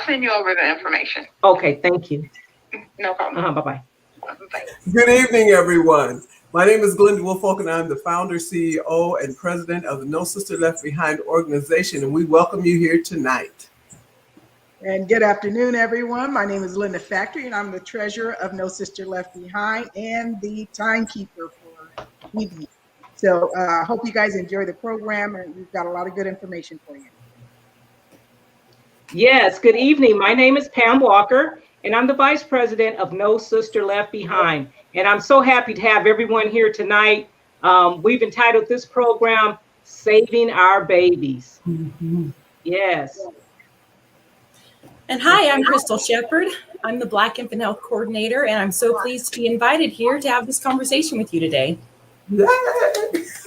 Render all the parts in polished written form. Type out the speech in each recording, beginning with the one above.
send you over the information. Okay, thank you. No problem. Bye-bye. Bye. Good evening, everyone. My name is Glenda Woolfolk, and I'm the founder, CEO, and president of the No Sister Left Behind organization, and we welcome you here tonight. And good afternoon, everyone. My name is Linda Factory, and I'm the treasurer of No Sister Left Behind and the timekeeper for evening. So I hope you guys enjoy the program, and we've got a lot of good information for you. Yes, good evening. My name is Pam Walker, and I'm the vice president of No Sister Left Behind. And I'm so happy to have everyone here tonight. We've entitled this program, Saving Our Babies. Mm-hmm. Yes. And hi, I'm Crystal Shepard. I'm the Black Infant Health Coordinator, and I'm so pleased to be invited here to have this conversation with you today. Yay!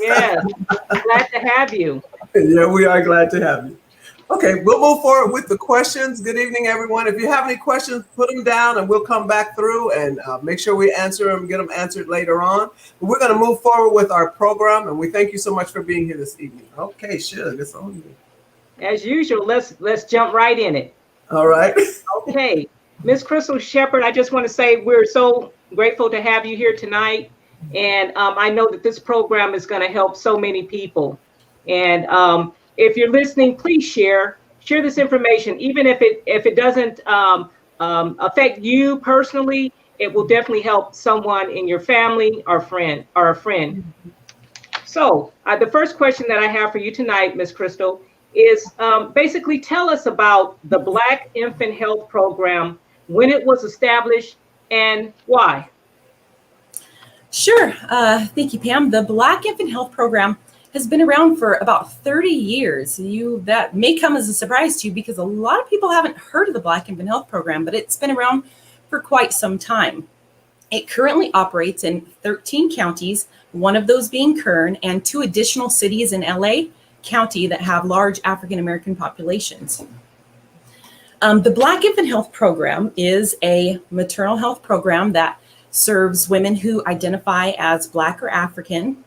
Yes, glad to have you. Yeah, we are glad to have you. Okay, we'll move forward with the questions. Good evening, everyone. If you have any questions, put them down and we'll come back through and make sure we answer them, get them answered later on. But we're going to move forward with our program, and we thank you so much for being here this evening. Okay, Shug, it's on you. As usual, let's jump right in it. All right. Okay, Ms. Crystal Shepard, I just want to say we're so grateful to have you here tonight. And I know that this program is going to help so many people. And if you're listening, please share this information. Even if it doesn't affect you personally, it will definitely help someone in your family or a friend. So the first question that I have for you tonight, Ms. Crystal, is basically tell us about the Black Infant Health Program, when it was established and why. Sure. Thank you, Pam. The Black Infant Health Program has been around for about 30 years. That may come as a surprise to you because a lot of people haven't heard of the Black Infant Health Program, but it's been around for quite some time. It currently operates in 13 counties, one of those being Kern, and 2 additional cities in LA County that have large African American populations. The Black Infant Health Program is a maternal health program that serves women who identify as Black or African,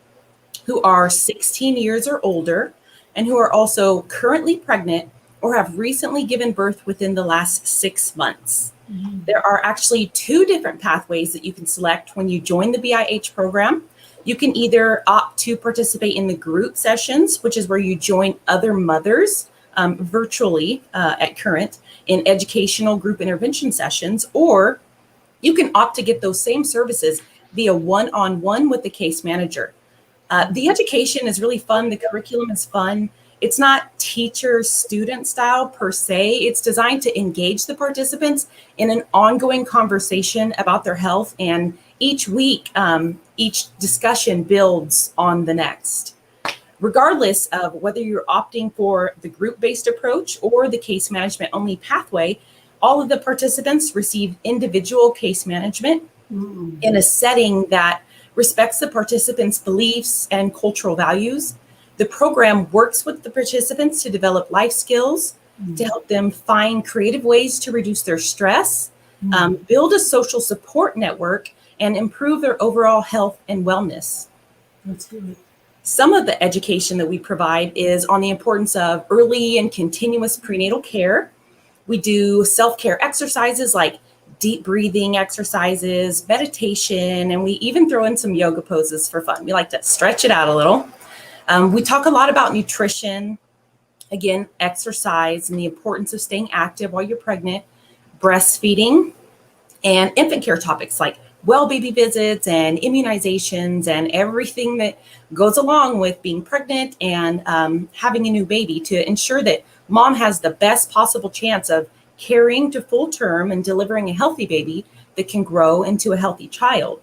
who are 16 years or older, and who are also currently pregnant or have recently given birth within the last 6 months. Mm-hmm. There are actually 2 different pathways that you can select when you join the BIH program. You can either opt to participate in the group sessions, which is where you join other mothers virtually at Current in educational group intervention sessions, or you can opt to get those same services via one-on-one with the case manager. The education is really fun. The curriculum is fun. It's not teacher-student style per se. It's designed to engage the participants in an ongoing conversation about their health. And each week, each discussion builds on the next. Regardless of whether you're opting for the group-based approach or the case management only pathway, all of the participants receive individual case management in a setting that respects the participants' beliefs and cultural values. The program works with the participants to develop life skills, to help them find creative ways to reduce their stress, build a social support network, and improve their overall health and wellness. That's good. Some of the education that we provide is on the importance of early and continuous prenatal care. We do self-care exercises like deep breathing exercises, meditation, and we even throw in some yoga poses for fun. We like to stretch it out a little. We talk a lot about nutrition, again, exercise, and the importance of staying active while you're pregnant, breastfeeding, and infant care topics like well baby visits and immunizations and everything that goes along with being pregnant and having a new baby to ensure that mom has the best possible chance of carrying to full term and delivering a healthy baby that can grow into a healthy child.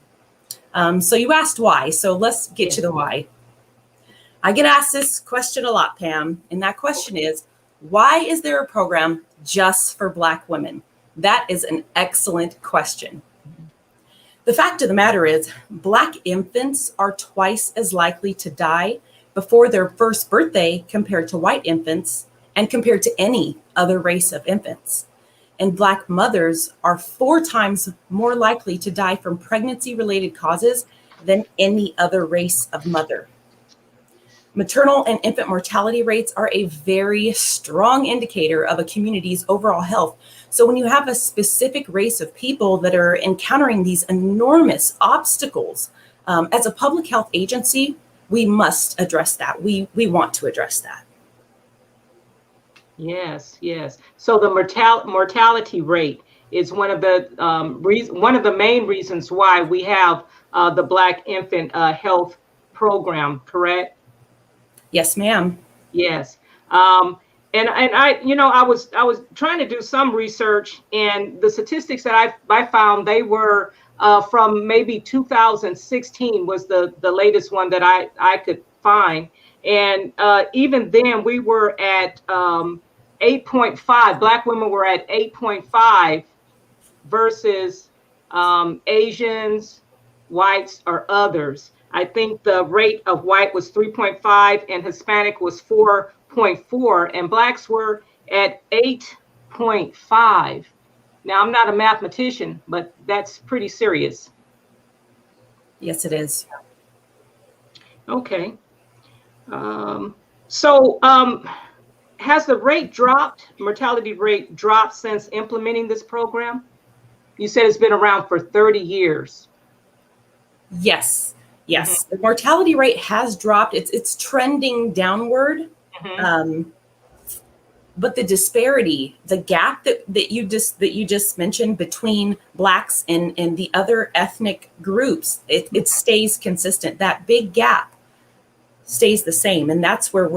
So you asked why, so let's get to the why. I get asked this question a lot, Pam, and that question is, why is there a program just for Black women? That is an excellent question. The fact of the matter is, Black infants are twice as likely to die before their first birthday compared to white infants and compared to any other race of infants. And Black mothers are 4 times more likely to die from pregnancy-related causes than any other race of mother. Maternal and infant mortality rates are a very strong indicator of a community's overall health. So when you have a specific race of people that are encountering these enormous obstacles, as a public health agency, we must address that. We want to address that. Yes, yes. So the mortality rate is one of the one of the main reasons why we have the Black Infant Health Program, correct? Yes, ma'am. Yes. And I, I was trying to do some research, and the statistics that I found, they were from maybe 2016 was the latest one that I could find. And even then we were at 8.5. Black women were at 8.5 versus Asians, whites, or others. I think the rate of white was 3.5 and Hispanic was 4.4, and blacks were at 8.5. Now, I'm not a mathematician, but that's pretty serious. Yes, it is. Okay. Has the mortality rate dropped since implementing this program? You said it's been around for 30 years. Yes. Yes. Mm-hmm. The mortality rate has dropped. It's trending downward. Mm-hmm. But the disparity, the gap that you just mentioned between blacks and the other ethnic groups, it stays consistent. That big gap stays the same, and that's where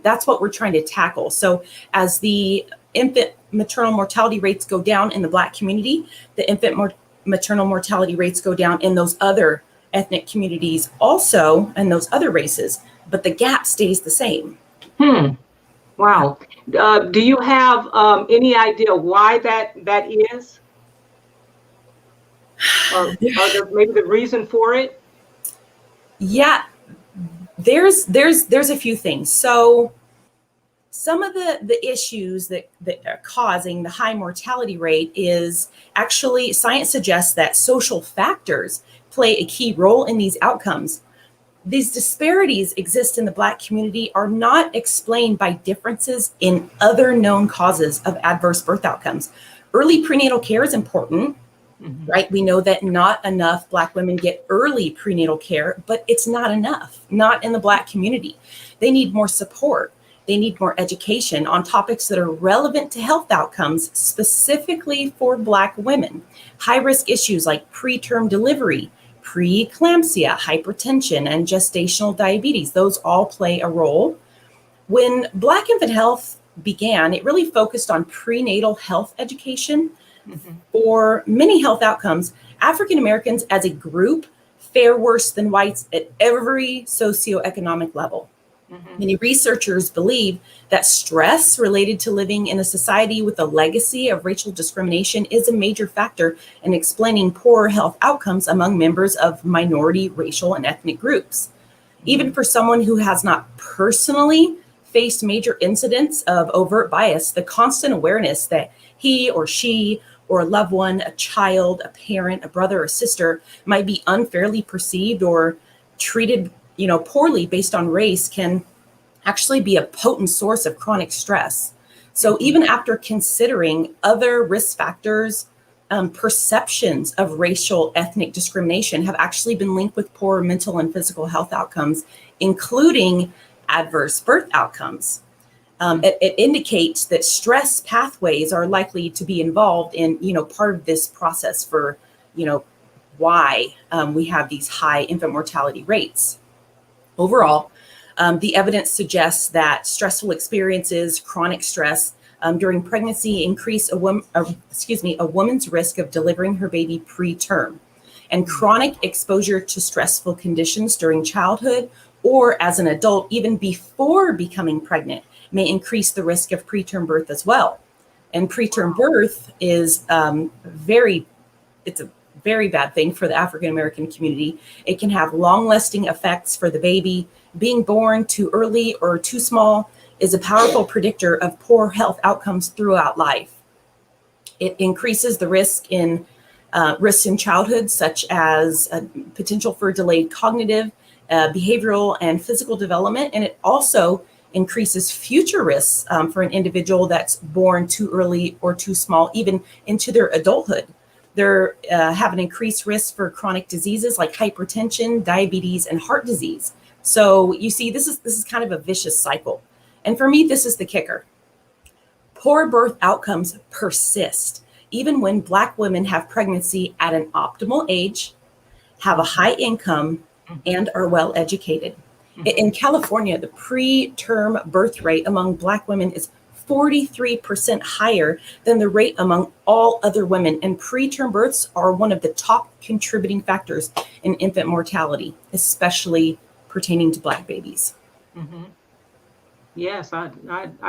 that's what we're trying to tackle. So as the infant maternal mortality rates go down in the Black community, the infant maternal mortality rates go down in those other ethnic communities also, and those other races, but the gap stays the same. Wow. Do you have any idea why that is? Or maybe the reason for it? Yeah, there's a few things. So some of the issues that are causing the high mortality rate is actually, science suggests that social factors play a key role in these outcomes. These disparities exist in the Black community are not explained by differences in other known causes of adverse birth outcomes. Early prenatal care is important, right? We know that not enough Black women get early prenatal care, but it's not enough, not in the Black community. They need more support. They need more education on topics that are relevant to health outcomes, specifically for Black women. High-risk issues like preterm delivery, preeclampsia, hypertension, and gestational diabetes, those all play a role. When Black infant health began, it really focused on prenatal health education. For many health outcomes, African Americans as a group fare worse than whites at every socioeconomic level. Many researchers believe that stress related to living in a society with a legacy of racial discrimination is a major factor in explaining poor health outcomes among members of minority racial and ethnic groups. Even for someone who has not personally faced major incidents of overt bias, the constant awareness that he or she or a loved one, a child, a parent, a brother or sister might be unfairly perceived or treated poorly based on race can actually be a potent source of chronic stress. So even after considering other risk factors, perceptions of racial ethnic discrimination have actually been linked with poor mental and physical health outcomes, including adverse birth outcomes. It indicates that stress pathways are likely to be involved in, part of this process for, why we have these high infant mortality rates. Overall, the evidence suggests that stressful experiences, chronic stress during pregnancy increase a woman's risk of delivering her baby preterm. And chronic exposure to stressful conditions during childhood or as an adult, even before becoming pregnant, may increase the risk of preterm birth as well. And preterm birth is it's a very bad thing for the African American community. It can have long-lasting effects for the baby. Being born too early or too small is a powerful predictor of poor health outcomes throughout life. It increases the risks in childhood, such as potential for delayed cognitive behavioral and physical development, and it also increases future risks for an individual that's born too early or too small, even into their adulthood. They have an increased risk for chronic diseases like hypertension, diabetes, and heart disease. So you see, this is kind of a vicious cycle. And for me, this is the kicker. Poor birth outcomes persist, even when Black women have pregnancy at an optimal age, have a high income, and are well educated. In California, the preterm birth rate among Black women is 43% higher than the rate among all other women. And preterm births are one of the top contributing factors in infant mortality, especially pertaining to Black babies. Mm-hmm. Yes, I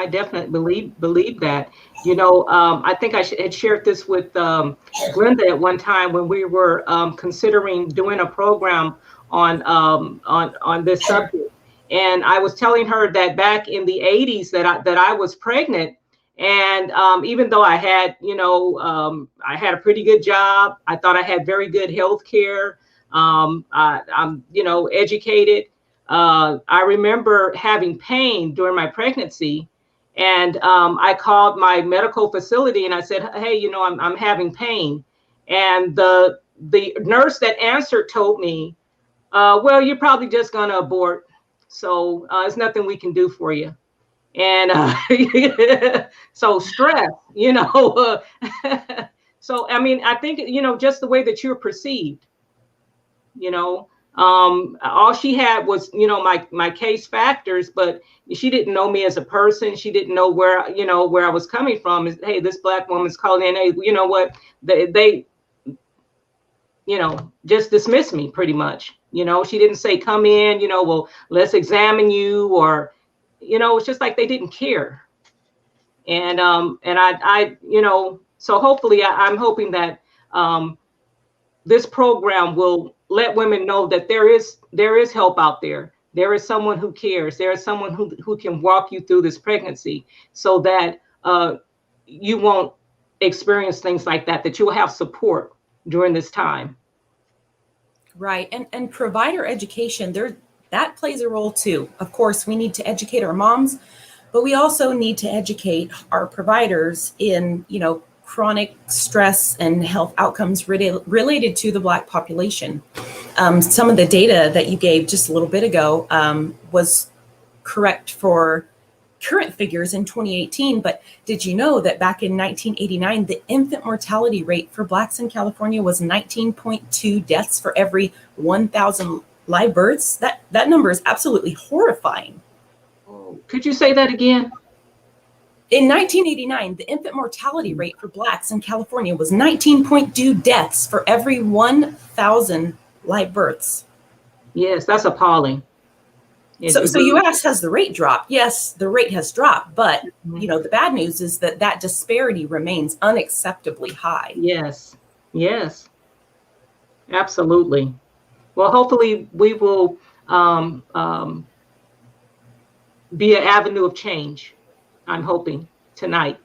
definitely believe that. You know, I think I had shared this with Glenda at one time when we were considering doing a program on this subject, and I was telling her that back in the 80s that I was pregnant, and even though I had I had a pretty good job, I thought I had very good health care. I'm educated. I remember having pain during my pregnancy, and I called my medical facility and I said, hey, I'm having pain. And the nurse that answered told me, well, you're probably just going to abort. So there's nothing we can do for you. And so stress, so, I mean, I think, just the way that you're perceived, all she had was, my case factors, but she didn't know me as a person. She didn't know where I was coming from. Is, hey, this Black woman's calling in. Hey, you know what? They just dismissed me pretty much. She didn't say, come in, well, let's examine you, or, it's just like they didn't care. And I so hopefully I'm hoping that this program will let women know that there is help out there. There is someone who cares. There is someone who can walk you through this pregnancy so that you won't experience things like that you will have support during this time. Right. And provider education, that plays a role too. Of course, we need to educate our moms, but we also need to educate our providers in, chronic stress and health outcomes related to the Black population. Some of the data that you gave just a little bit ago was correct for current figures in 2018, but did you know that back in 1989, the infant mortality rate for Blacks in California was 19.2 deaths for every 1,000 live births? That number is absolutely horrifying. Could you say that again? In 1989, the infant mortality rate for Blacks in California was 19.2 deaths for every 1,000 live births. Yes, that's appalling. So you asked, has the rate dropped? Yes, the rate has dropped, but the bad news is that disparity remains unacceptably high. Yes, absolutely. Well, hopefully we will be an avenue of change. I'm hoping tonight.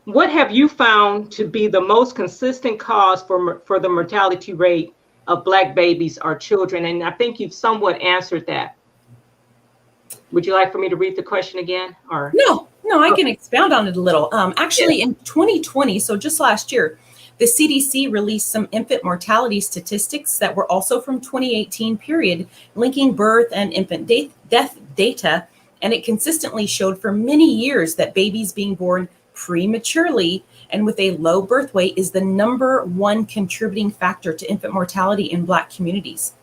What have you found to be the most consistent cause for the mortality rate of Black babies or children? And I think you've somewhat answered that. Would you like for me to read the question again? Or No, I can expound on it a little. Actually, in 2020, so just last year, the CDC released some infant mortality statistics that were also from 2018 period, linking birth and infant death data. And it consistently showed for many years that babies being born prematurely and with a low birth weight is the number one contributing factor to infant mortality in Black communities.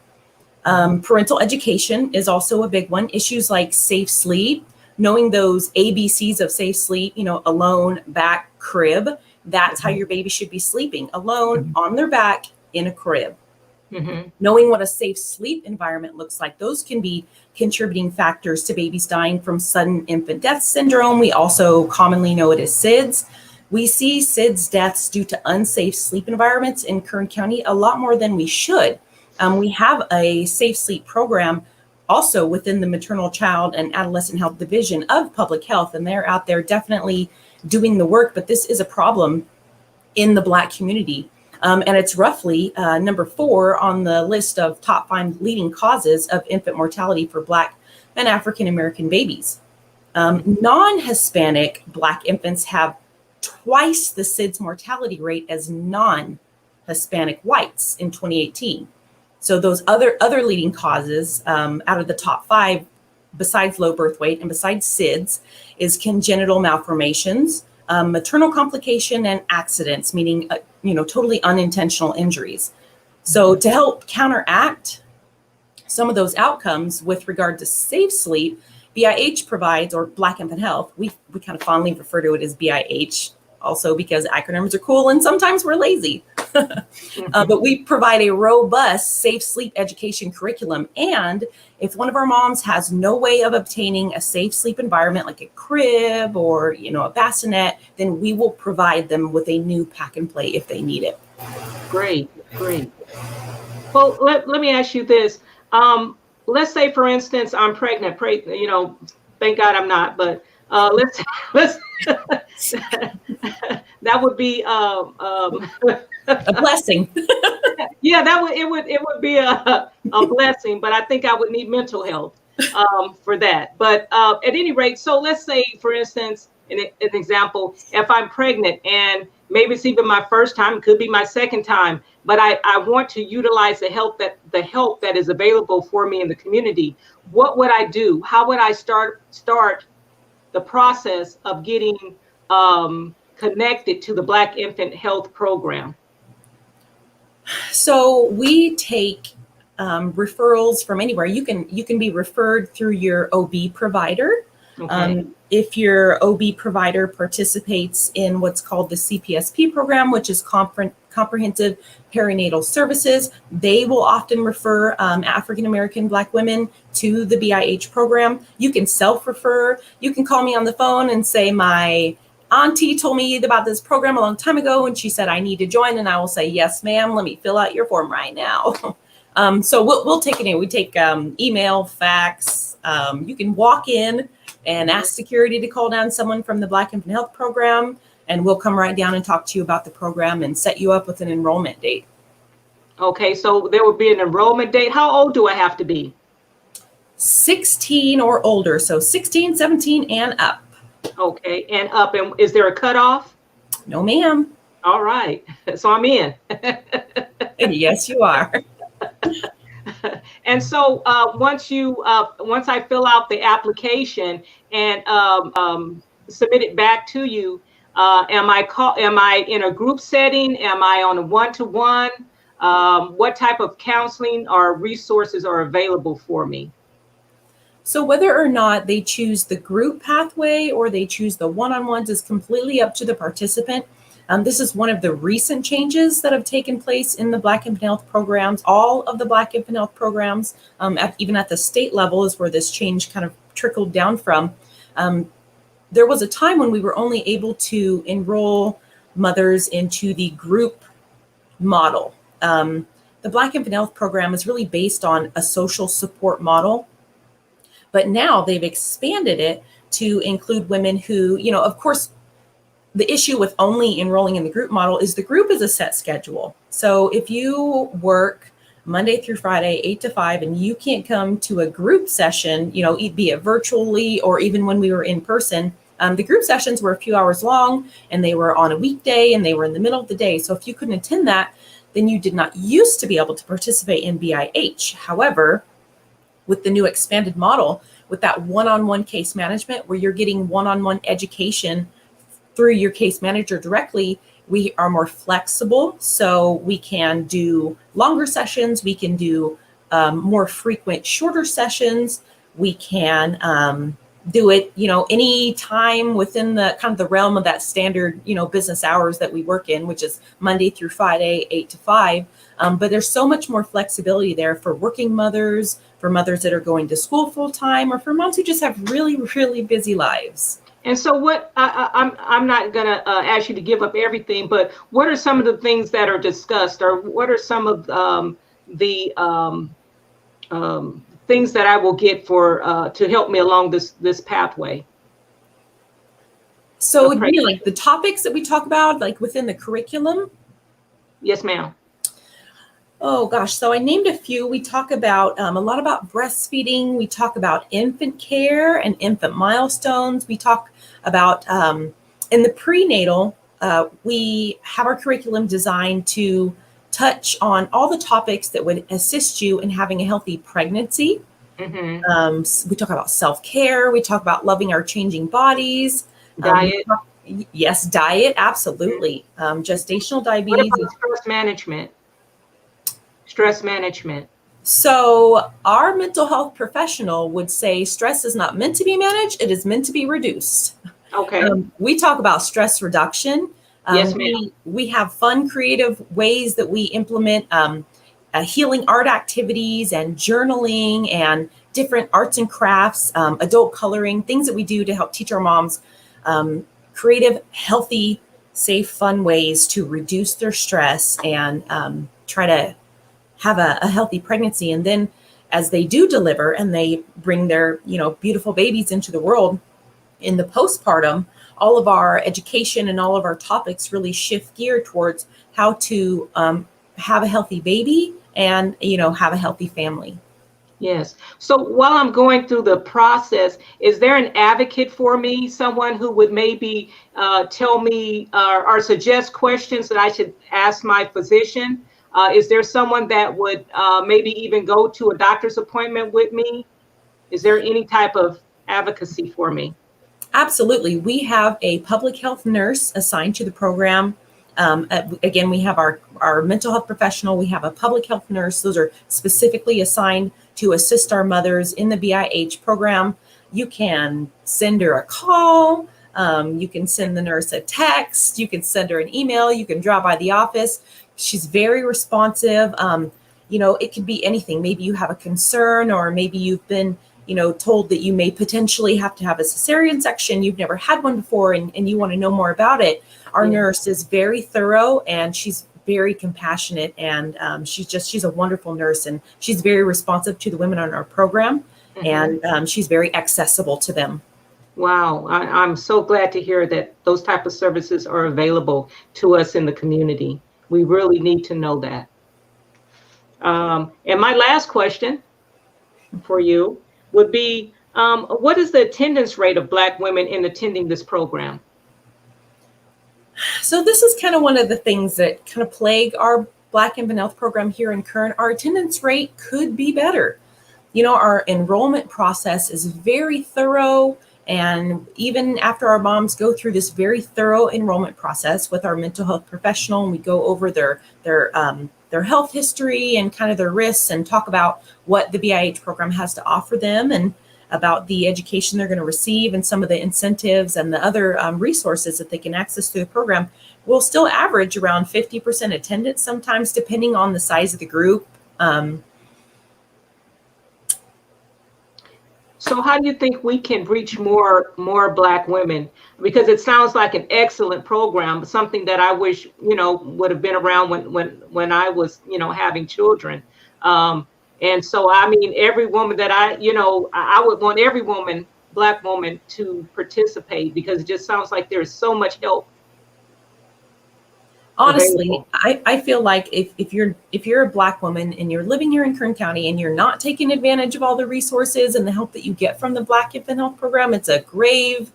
Parental education is also a big one. Issues like safe sleep, knowing those ABCs of safe sleep, alone, back, crib. That's how your baby should be sleeping, alone, on their back, in a crib. Knowing what a safe sleep environment looks like, those can be contributing factors to babies dying from sudden infant death syndrome. We also commonly know it as SIDS. We see SIDS deaths due to unsafe sleep environments in Kern County a lot more than we should. We have a safe sleep program also within the Maternal, Child, and Adolescent Health Division of Public Health, and they're out there definitely doing the work, but this is a problem in the Black community. And it's roughly number 4 on the list of top 5 leading causes of infant mortality for Black and African American babies. Non-Hispanic Black infants have twice the SIDS mortality rate as non-Hispanic whites in 2018. So those other leading causes out of the top 5, besides low birth weight and besides SIDS, is congenital malformations, maternal complication, and accidents, meaning totally unintentional injuries. So to help counteract some of those outcomes with regard to safe sleep, BIH provides, or Black Infant Health, we kind of fondly refer to it as BIH, also because acronyms are cool and sometimes we're lazy. But we provide a robust safe sleep education curriculum. And if one of our moms has no way of obtaining a safe sleep environment like a crib or a bassinet, then we will provide them with a new pack and play if they need it. Great. Well, let me ask you this. Let's say, for instance, I'm pregnant. Thank God I'm not, but let's that would be a blessing. Yeah, it would be a blessing, but I think I would need mental health for that. But at any rate, so let's say, for instance, an example, if I'm pregnant and maybe it's even my first time, it could be my second time, but I want to utilize the help that is available for me in the community. What would I do? How would I start the process of getting connected to the Black Infant Health Program? So we take referrals from anywhere. You can be referred through your OB provider. Okay. If your OB provider participates in what's called the Cpsp program, which is Comprehensive Perinatal Services, they will often refer African American Black women to the BIH program. You can self-refer. You can call me on the phone and say, my auntie told me about this program a long time ago and she said I need to join, and I will say, yes, ma'am, let me fill out your form right now. So we'll take it in. We take email, fax. You can walk in and ask security to call down someone from the Black Infant Health Program, and we'll come right down and talk to you about the program and set you up with an enrollment date. Okay, so there will be an enrollment date. How old do I have to be? 16 or older, so 16, 17, and up. Okay, and up. And is there a cutoff? No, ma'am. All right, so I'm in. Yes, you are. And so once I fill out the application and submit it back to you, am I in a group setting? Am I on a one-to-one? What type of counseling or resources are available for me? So whether or not they choose the group pathway or they choose the one-on-ones is completely up to the participant. This is one of the recent changes that have taken place in the Black Infant Health programs. All of the Black Infant Health programs, even at the state level, is where this change kind of trickled down from. There was a time when we were only able to enroll mothers into the group model. The Black Infant Health program is really based on a social support model, but now they've expanded it to include women who, of course, the issue with only enrolling in the group model is the group is a set schedule. So if you work Monday through Friday, 8 to 5, and you can't come to a group session, be it virtually or even when we were in person, the group sessions were a few hours long and they were on a weekday and they were in the middle of the day. So if you couldn't attend that, then you did not used to be able to participate in BIH. However, with the new expanded model, with that one-on-one case management where you're getting one-on-one education through your case manager directly, we are more flexible. So we can do longer sessions. We can do more frequent, shorter sessions. We can do it, any time within the kind of the realm of that standard, business hours that we work in, which is Monday through Friday, 8 to 5. But there's so much more flexibility there for working mothers, for mothers that are going to school full time, or for moms who just have really, really busy lives. And so what I'm not going to ask you to give up everything, but what are some of the things that are discussed, or what are some of the things that I will get for to help me along this pathway? So like the topics that we talk about, like within the curriculum. Yes, ma'am. Oh gosh, so I named a few. We talk about a lot about breastfeeding. We talk about infant care and infant milestones. We talk about in the prenatal, we have our curriculum designed to touch on all the topics that would assist you in having a healthy pregnancy. We talk about self-care. We talk about loving our changing bodies. Diet. Yes, diet, absolutely. Gestational What diabetes. about stress management? Stress management. So our mental health professional would say stress is not meant to be managed. It is meant to be reduced. Okay. We talk about stress reduction. Yes, ma'am. We have fun, creative ways that we implement healing art activities and journaling and different arts and crafts, adult coloring, things that we do to help teach our moms creative, healthy, safe, fun ways to reduce their stress and try to have a healthy pregnancy. And then as they do deliver and they bring their, beautiful babies into the world in the postpartum, all of our education and all of our topics really shift gear towards how to have a healthy baby and, have a healthy family. Yes. So while I'm going through the process, is there an advocate for me, someone who would maybe tell me or suggest questions that I should ask my physician? Is there someone that would maybe even go to a doctor's appointment with me? Is there any type of advocacy for me? Absolutely. We have a public health nurse assigned to the program. Again, we have our mental health professional. We have a public health nurse. Those are specifically assigned to assist our mothers in the BIH program. You can send her a call. You can send the nurse a text. You can send her an email. You can drop by the office. She's very responsive. It could be anything. Maybe you have a concern, or maybe you've been told that you may potentially have to have a cesarean section. You've never had one before and you want to know more about it. Our nurse is very thorough and she's very compassionate, and she's a wonderful nurse, and she's very responsive to the women on our program, and she's very accessible to them. Wow. I'm so glad to hear that those type of services are available to us in the community. We really need to know that. And my last question for you would be, what is the attendance rate of Black women in attending this program? So this is kind of one of the things that kind of plague our Black infant health program here in Kern. Our attendance rate could be better. Our enrollment process is very thorough. And even after our moms go through this very thorough enrollment process with our mental health professional, and we go over their health history and kind of their risks and talk about what the BIH program has to offer them and about the education they're going to receive and some of the incentives and the other resources that they can access through the program, we'll still average around 50% attendance sometimes, depending on the size of the group. So how do you think we can reach more Black women? Because it sounds like an excellent program, something that I wish, would have been around when I was, having children. And so, I mean, every woman that I would want every woman, Black woman, to participate, because it just sounds like there's so much help. Honestly, I feel like if you're a Black woman and you're living here in Kern County and you're not taking advantage of all the resources and the help that you get from the Black infant health program, it's a grave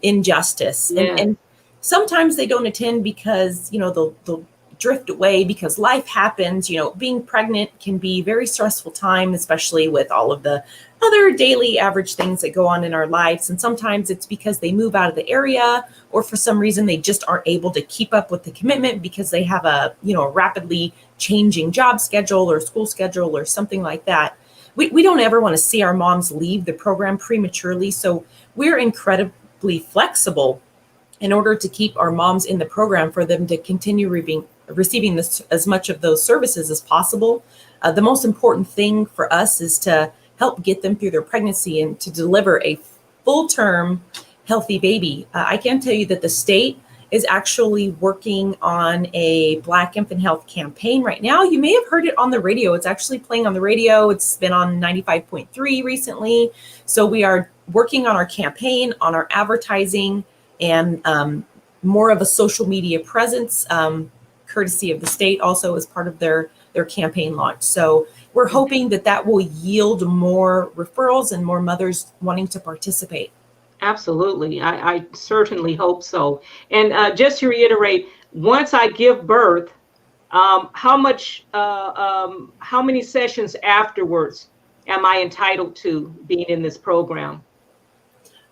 injustice. Yeah. And sometimes they don't attend because, they'll drift away because life happens. Being pregnant can be a very stressful time, especially with all of the other daily average things that go on in our lives. And sometimes it's because they move out of the area, or for some reason they just aren't able to keep up with the commitment because they have a rapidly changing job schedule or school schedule or something like that. We don't ever want to see our moms leave the program prematurely. So we're incredibly flexible in order to keep our moms in the program, for them to continue receiving as much of those services as possible. The most important thing for us is to help get them through their pregnancy and to deliver a full-term healthy baby. I can tell you that the state is actually working on a Black infant health campaign right now. You may have heard it on the radio. It's actually playing on the radio. It's been on 95.3 recently. So we are working on our campaign, on our advertising, and more of a social media presence. courtesy of the state, also as part of their campaign launch. So we're hoping that will yield more referrals and more mothers wanting to participate. Absolutely. I certainly hope so. And just to reiterate, once I give birth, how many sessions afterwards am I entitled to being in this program?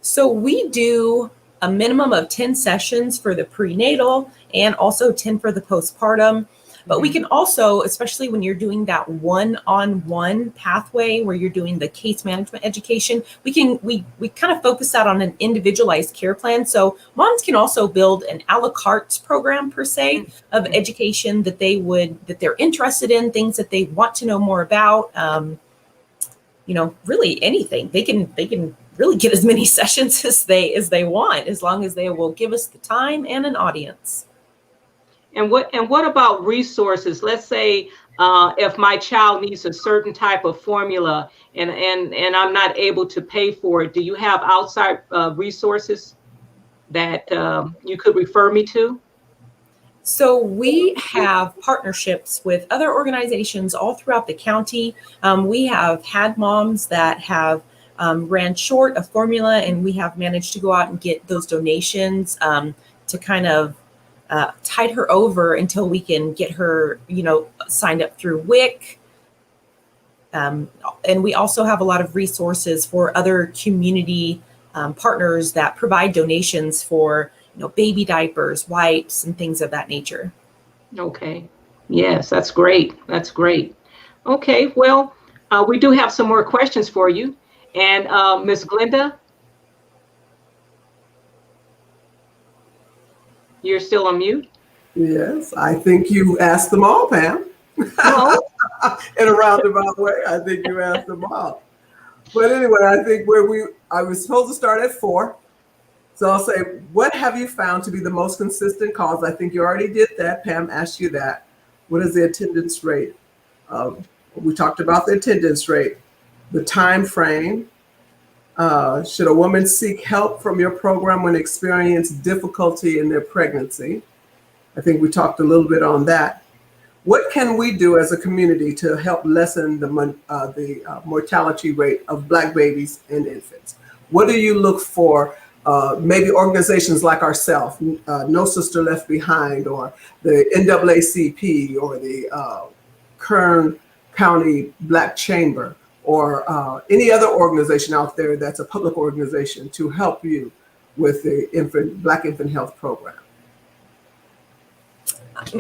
So we do a minimum of 10 sessions for the prenatal and also 10 for the postpartum. But we can also, especially when you're doing that one-on-one pathway where you're doing the case management education, we kind of focus that on an individualized care plan. So moms can also build an a la carte program per se of education that they're interested in, things that they want to know more about. Really anything. They can really get as many sessions as they want, as long as they will give us the time and an audience. And what about resources? Let's say if my child needs a certain type of formula and I'm not able to pay for it, do you have outside resources that you could refer me to? So we have partnerships with other organizations all throughout the county. We have had moms that have ran short of formula, and we have managed to go out and get those donations to kind of tide her over until we can get her, signed up through WIC. And we also have a lot of resources for other community partners that provide donations for, baby diapers, wipes, and things of that nature. Okay. Yes, that's great. That's great. Okay. Well, we do have some more questions for you. And Ms. Glenda, you're still on mute? Yes, I think you asked them all, Pam. No. In a roundabout way, I think you asked them all. But anyway, I think I was supposed to start at 4. So I'll say, what have you found to be the most consistent cause? I think you already did that. Pam asked you that. What is the attendance rate? We talked about the attendance rate, the time frame. Should a woman seek help from your program when experiencing difficulty in their pregnancy? I think we talked a little bit on that. What can we do as a community to help lessen the mortality rate of Black babies and infants? What do you look for? Maybe organizations like ourselves, No Sister Left Behind, or the NAACP, or the Kern County Black Chamber, or any other organization out there that's a public organization to help you with the Black infant health program?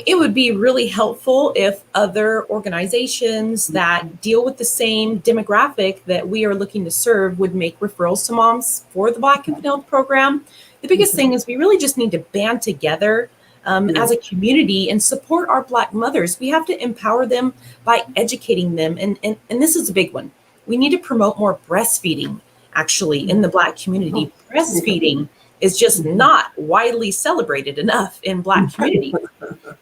It would be really helpful if other organizations that deal with the same demographic that we are looking to serve would make referrals to moms for the Black infant health program. The biggest thing is we really just need to band together as a community and support our Black mothers. We have to empower them by educating them. And this is a big one. We need to promote more breastfeeding, actually, in the Black community. Breastfeeding is just not widely celebrated enough in Black community.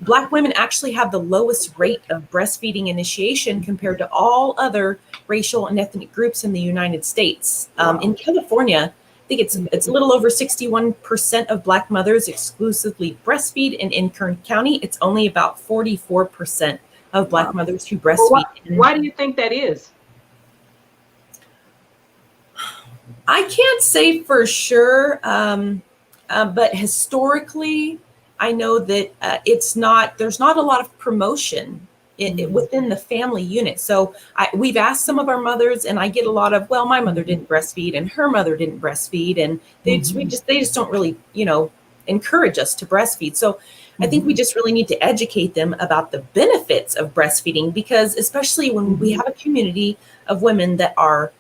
Black women actually have the lowest rate of breastfeeding initiation compared to all other racial and ethnic groups in the United States. In California, I think it's a little over 61% of Black mothers exclusively breastfeed, and in Kern County, it's only about 44% of Black mothers who breastfeed. Well, why do you think that is? I can't say for sure, but historically, I know that there's not a lot of promotion within the family unit. So we've asked some of our mothers, and I get a lot of, well, my mother didn't breastfeed and her mother didn't breastfeed, and they just don't really, encourage us to breastfeed. So I think we just really need to educate them about the benefits of breastfeeding, because especially when we have a community of women that are,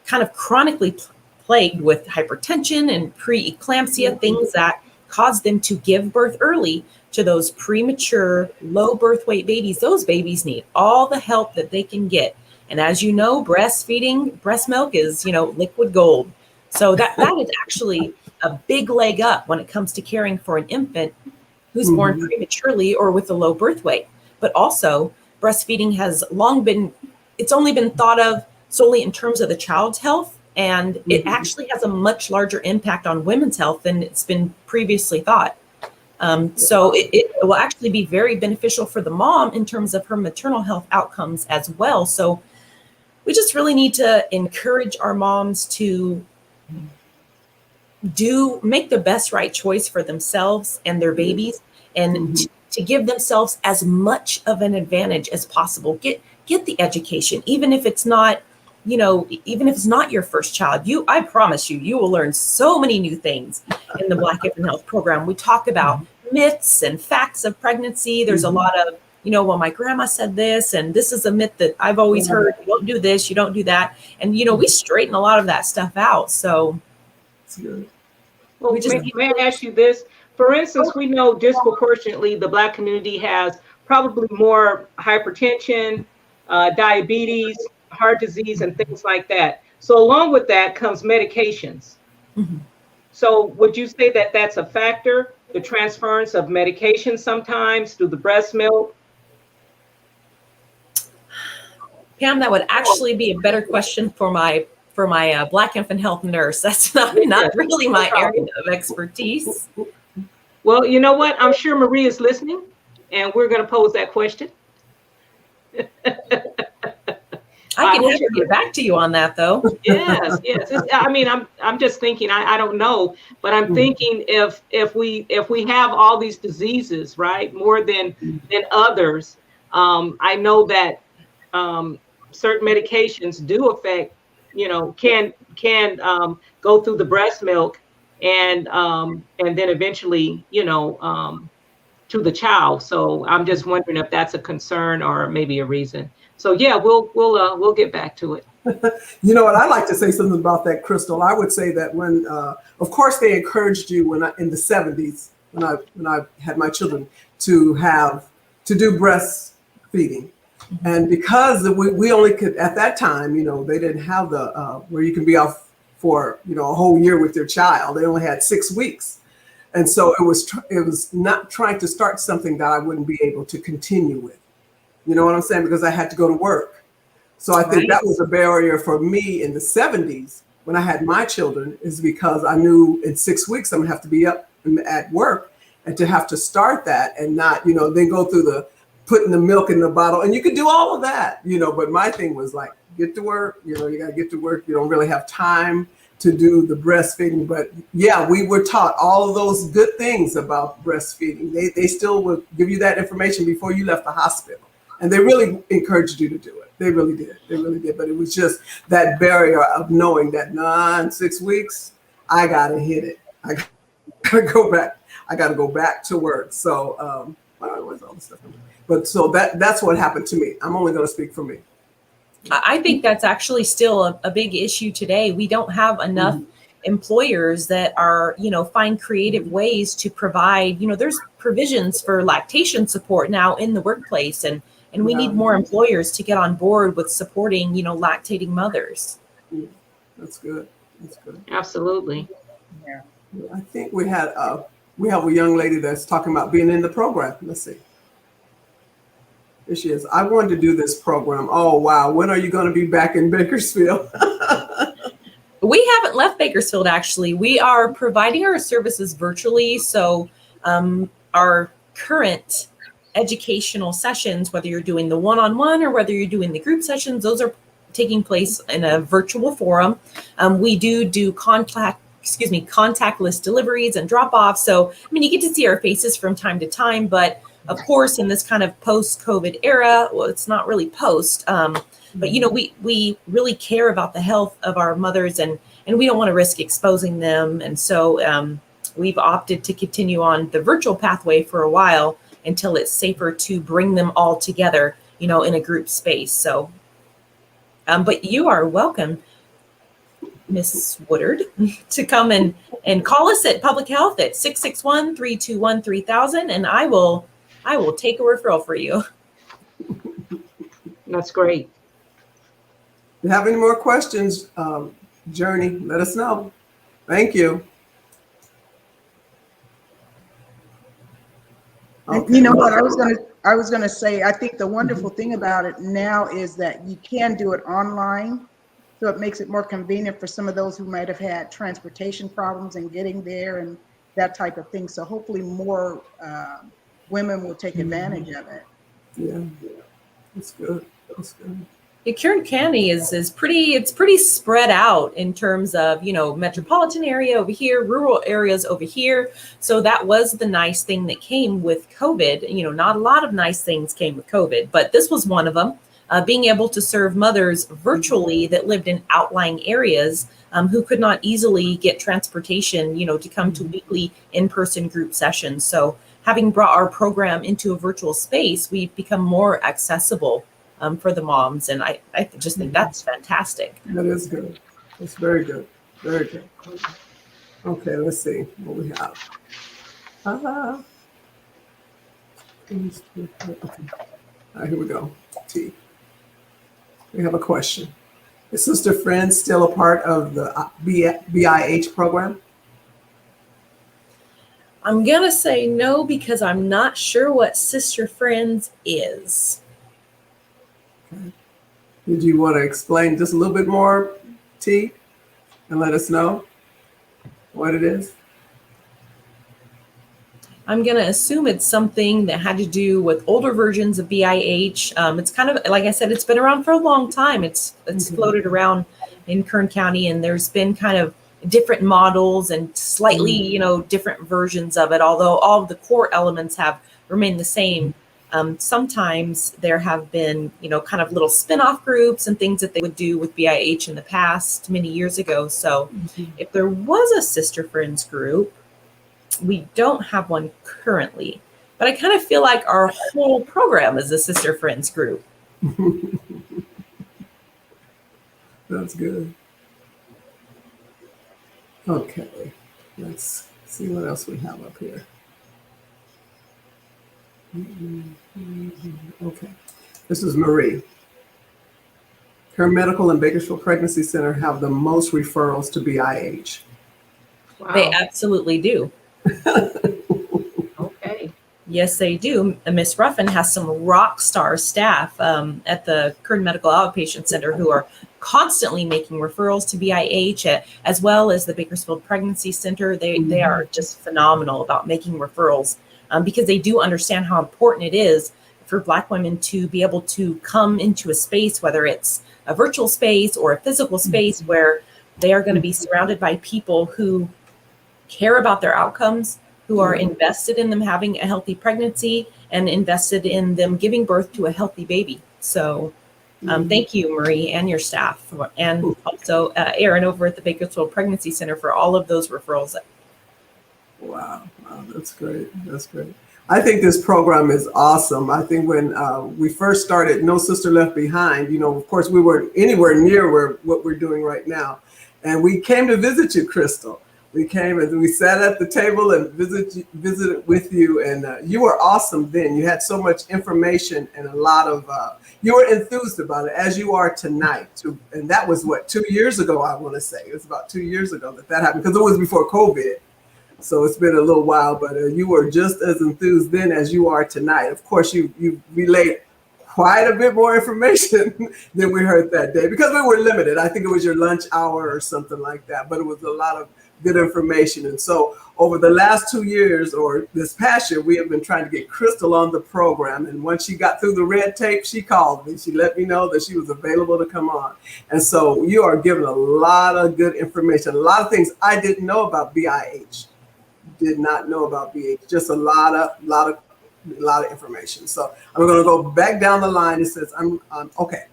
kind of chronically plagued with hypertension and preeclampsia, things that cause them to give birth early to those premature, low birth weight babies. Those babies need all the help that they can get. And as you know, breastfeeding, breast milk is, liquid gold. So that is actually a big leg up when it comes to caring for an infant who's born prematurely or with a low birth weight. But also, breastfeeding has it's only been thought of solely in terms of the child's health, and it actually has a much larger impact on women's health than it's been previously thought. So it will actually be very beneficial for the mom in terms of her maternal health outcomes as well. So we just really need to encourage our moms to make the best right choice for themselves and their babies, and to give themselves as much of an advantage as possible. Get the education, even if it's not, even if it's not your first child. I promise you will learn so many new things in the Black Infant Health Program. We talk about myths and facts of pregnancy. There's a lot of, well, my grandma said this, and this is a myth that I've always heard. You don't do this, you don't do that. And, we straighten a lot of that stuff out. So That's good. Well, may I ask you this? For instance, we know disproportionately the Black community has probably more hypertension, diabetes, heart disease, and things like that. So along with that comes medications. So would you say that that's a factor, the transference of medication sometimes through the breast milk? Pam, that would actually be a better question for my Black infant health nurse. That's not really my area of expertise. Well, you know what? I'm sure Marie is listening, and we're going to pose that question. I can have to get back to you on that, though. Yes. I mean, I'm just thinking. I don't know, but I'm thinking if we have all these diseases, right, more than others, I know that certain medications do affect, can go through the breast milk and then eventually, to the child. So I'm just wondering if that's a concern or maybe a reason. So yeah, we'll get back to it. You know what? I'd like to say something about that, Crystal. I would say that when, of course, they encouraged you in the 70s when I had my children to do breastfeeding. And because we only could, at that time, they didn't have the where you can be off for a whole year with your child. They only had 6 weeks, and so it was not trying to start something that I wouldn't be able to continue with. You know what I'm saying? Because I had to go to work. So I think that was a barrier for me in the 70s when I had my children, is because I knew in 6 weeks I'm gonna have to be up at work, and to have to start that and not then go through the putting the milk in the bottle, and you could do all of that, but my thing was like, get to work, you got to get to work. You don't really have time to do the breastfeeding. But yeah, we were taught all of those good things about breastfeeding. They still would give you that information before you left the hospital. And they really encouraged you to do it. They really did. They really did. But it was just that barrier of knowing that, in 6 weeks, I got to hit it. I got to go back. I got to go back to work. So, where's all this stuff? But so that's what happened to me. I'm only going to speak for me. I think that's actually still a big issue today. We don't have enough employers that are, find creative ways to provide, there's provisions for lactation support now in the workplace, and we need more employers to get on board with supporting, lactating mothers. That's good. That's good. Absolutely. Yeah. I think we have a young lady that's talking about being in the program. Let's see. There she is. I wanted to do this program. Oh, wow. When are you going to be back in Bakersfield? We haven't left Bakersfield, actually. We are providing our services virtually. So our current educational sessions, whether you're doing the one-on-one or whether you're doing the group sessions, those are taking place in a virtual forum. We do contactless deliveries and drop-offs. So, you get to see our faces from time to time, but of course, in this kind of post-COVID era, well, it's not really post, but we really care about the health of our mothers, and we don't want to risk exposing them. And so we've opted to continue on the virtual pathway for a while until it's safer to bring them all together, in a group space. So, but you are welcome, Miss Woodard, to come and call us at Public Health at 661-321-3000, and I will take a referral for you. That's great. If you have any more questions, Journey, let us know. Thank you. Okay. You know what I was gonna say, I think the wonderful thing about it now is that you can do it online. So it makes it more convenient for some of those who might have had transportation problems and getting there and that type of thing. So hopefully more women will take advantage of it. Yeah, that's good. That's good. Yeah, Kern County is pretty spread out in terms of, metropolitan area over here, rural areas over here. So that was the nice thing that came with COVID. Not a lot of nice things came with COVID, but this was one of them. Being able to serve mothers virtually that lived in outlying areas who could not easily get transportation, to come to weekly in-person group sessions. So having brought our program into a virtual space, we've become more accessible for the moms. And I just think that's fantastic. That is good. That's very good. Very good. Okay, let's see what we have. Okay. All right, here we go. T. We have a question. Is Sister Friends still a part of the BIH program? I'm going to say no, because I'm not sure what Sister Friends is. Okay. Did you want to explain just a little bit more, T, and let us know what it is? I'm going to assume it's something that had to do with older versions of BIH. It's kind of, like I said, it's been around for a long time. It's floated around in Kern County, and there's been kind of different models and slightly, different versions of it, although all of the core elements have remained the same. Sometimes there have been, kind of little spin-off groups and things that they would do with BIH in the past, many years ago. So if there was a Sister Friends group, we don't have one currently, but I kind of feel like our whole program is a Sister Friends group. That's good. Okay, let's see what else we have up here. Okay, this is Marie. Kern Medical and Bakersfield Pregnancy Center have the most referrals to BIH. Wow. They absolutely do. Okay. Yes, they do. Miss Ruffin has some rock star staff at the Kern Medical Outpatient Center who are constantly making referrals to BIH, as well as the Bakersfield Pregnancy Center. They are just phenomenal about making referrals because they do understand how important it is for Black women to be able to come into a space, whether it's a virtual space or a physical space, where they are going to be surrounded by people who care about their outcomes, who are invested in them having a healthy pregnancy and invested in them giving birth to a healthy baby. So thank you, Marie, and your staff, and also Erin over at the Bakersfield Pregnancy Center for all of those referrals. Wow, that's great. That's great. I think this program is awesome. I think when we first started No Sister Left Behind, of course, we weren't anywhere near what we're doing right now. And we came to visit you, Crystal. We came and we sat at the table and visited with you, and you were awesome then. You had so much information and a lot of, you were enthused about it, as you are tonight. And that was 2 years ago, I want to say. It was about 2 years ago that happened, because it was before COVID. So it's been a little while, but you were just as enthused then as you are tonight. Of course, you relayed quite a bit more information than we heard that day, because we were limited. I think it was your lunch hour or something like that, but it was a lot of good information. And so over the last 2 years, or this past year, we have been trying to get Crystal on the program. And once she got through the red tape, she called me. She let me know that she was available to come on. And so you are giving a lot of good information, a lot of things I didn't know about BIH. Did not know about BIH, just a lot of information. So I'm going to go back down the line. It says, okay.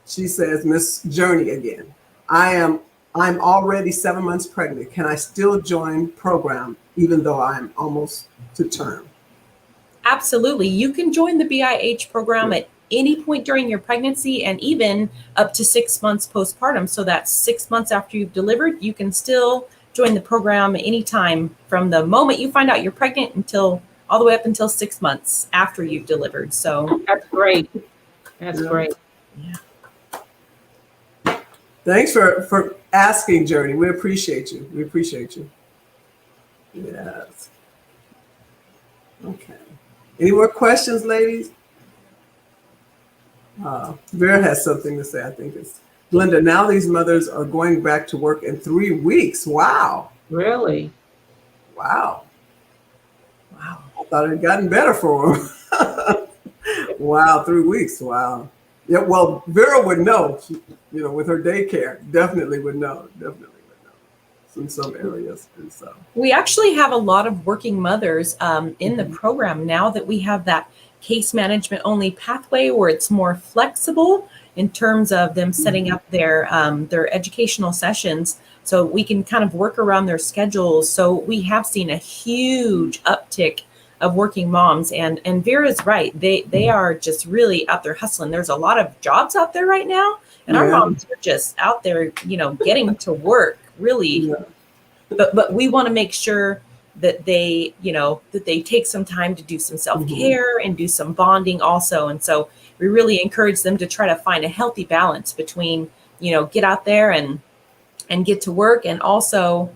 She says, Miss Journey again, I'm already 7 months pregnant. Can I still join program even though I'm almost to term? Absolutely. You can join the BIH program at any point during your pregnancy, and even up to 6 months postpartum. So that's 6 months after you've delivered, you can still join the program anytime from the moment you find out you're pregnant until all the way up until 6 months after you've delivered. So That's great. That's great. Yeah. Thanks for asking, Journey. We appreciate you. We appreciate you. Yes. Okay. Any more questions, ladies? Vera has something to say. I think it's Glenda. Now these mothers are going back to work in 3 weeks. Wow. Really? Wow. Wow. I thought it had gotten better for him. Wow, 3 weeks. Wow. Yeah, well, Vera would know, with her daycare, definitely would know. In some areas. And so We actually have a lot of working mothers in the program now that we have that case management only pathway where it's more flexible in terms of them setting up their educational sessions. So we can kind of work around their schedules. So we have seen a huge uptick of working moms, and Vera's right. They are just really out there hustling. There's a lot of jobs out there right now, and our moms are just out there, getting to work really. Yeah. But we want to make sure that they take some time to do some self-care and do some bonding also. And so we really encourage them to try to find a healthy balance between, get out there and get to work, and also,